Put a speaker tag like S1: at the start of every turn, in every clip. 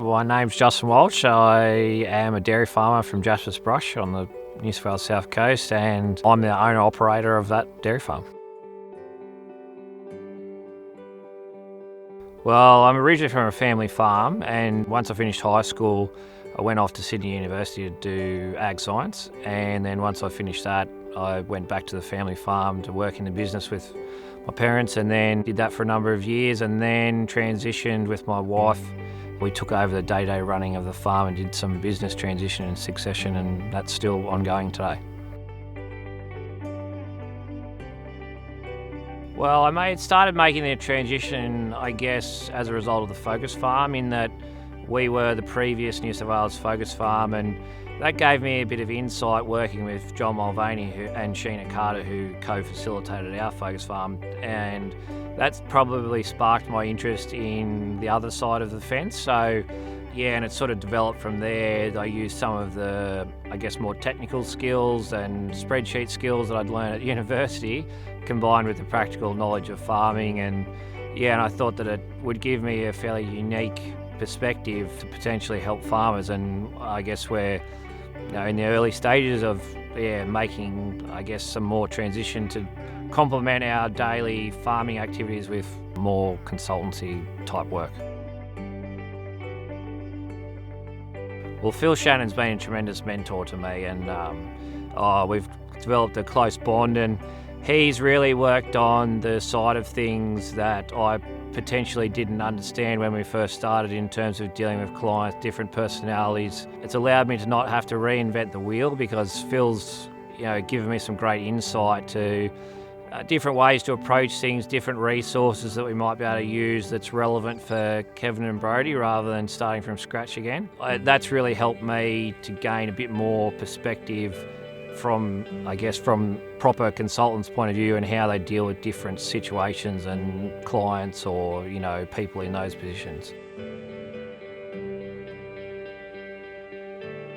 S1: My name's Justin Walsh. I am a dairy farmer from Waljasper Holsteins on the New South Wales South Coast, and I'm the owner-operator of that dairy farm. Well, I'm originally from a family farm, and once I finished high school, I went off to Sydney University to do ag science, and then once I finished that, I went back to the family farm to work in the business with my parents, and then did that for a number of years, and then transitioned with my wife. We took over the day-to-day running of the farm and did some business transition and succession, and that's still ongoing today. Well, I started making the transition, I guess, as a result of the Focus Farm, in that we were the previous New South Wales Focus Farm, and that gave me a bit of insight working with John Mulvaney and Sheena Carter, who co-facilitated our Focus Farm, and that's probably sparked my interest in the other side of the fence. So yeah, and it sort of developed from there. I used some of the, I guess, more technical skills and spreadsheet skills that I'd learned at university, combined with the practical knowledge of farming, and I thought that it would give me a fairly unique perspective to potentially help farmers. And I guess we're in the early stages of making, I guess, some more transition to complement our daily farming activities with more consultancy type work. Well, Phil Shannon's been a tremendous mentor to me, and we've developed a close bond, and he's really worked on the side of things that I potentially didn't understand when we first started in terms of dealing with clients, different personalities. It's allowed me to not have to reinvent the wheel, because Phil's given me some great insight to different ways to approach things, different resources that we might be able to use that's relevant for Kevin and Brodie rather than starting from scratch again. That's really helped me to gain a bit more perspective from proper consultants' point of view and how they deal with different situations and clients or, people in those positions.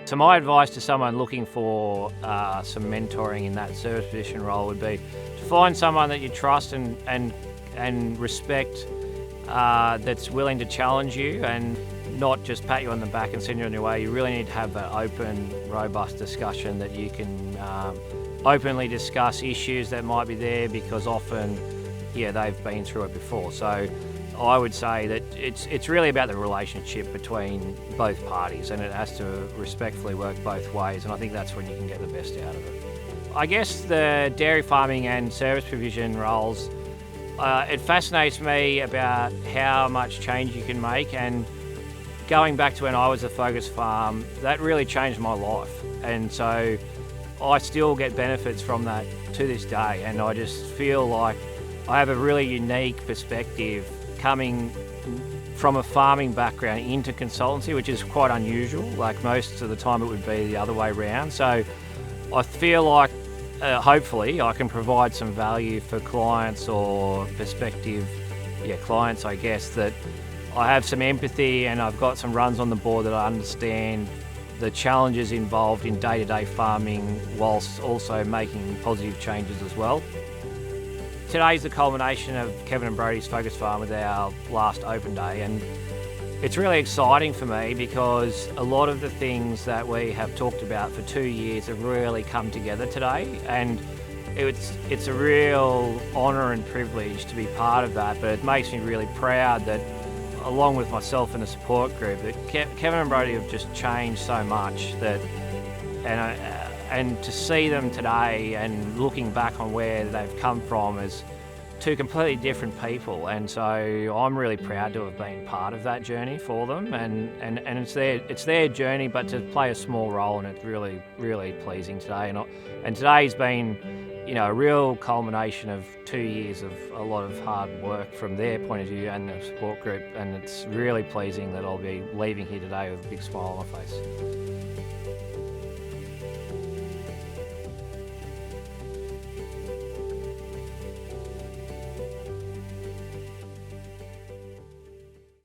S1: So my advice to someone looking for some mentoring in that service position role would be to find someone that you trust and respect, that's willing to challenge you and not just pat you on the back and send you on your way. You really need to have an open, robust discussion that you can openly discuss issues that might be there, because often, they've been through it before. So I would say that it's really about the relationship between both parties, and it has to respectfully work both ways, and I think that's when you can get the best out of it. I guess the dairy farming and service provision roles, it fascinates me about how much change you can make, and going back to when I was a Focus Farm, that really changed my life, and so I still get benefits from that to this day, and I just feel like I have a really unique perspective coming from a farming background into consultancy, which is quite unusual. Like most of the time it would be the other way around. So I feel like hopefully I can provide some value for clients or prospective clients, I guess, that I have some empathy and I've got some runs on the board that I understand the challenges involved in day-to-day farming whilst also making positive changes as well. Today's the culmination of Kevin and Brodie's Focus Farm with our last open day, and it's really exciting for me because a lot of the things that we have talked about for 2 years have really come together today, and it's a real honour and privilege to be part of that. But it makes me really proud that, along with myself and the support group, that Kevin and Brodie have just changed so much, that and to see them today and looking back on where they've come from as two completely different people, and so I'm really proud to have been part of that journey for them, and it's their journey, but to play a small role, and it's really, really pleasing today. And today's been a real culmination of 2 years of a lot of hard work from their point of view and the support group, and it's really pleasing that I'll be leaving here today with a big smile on my face.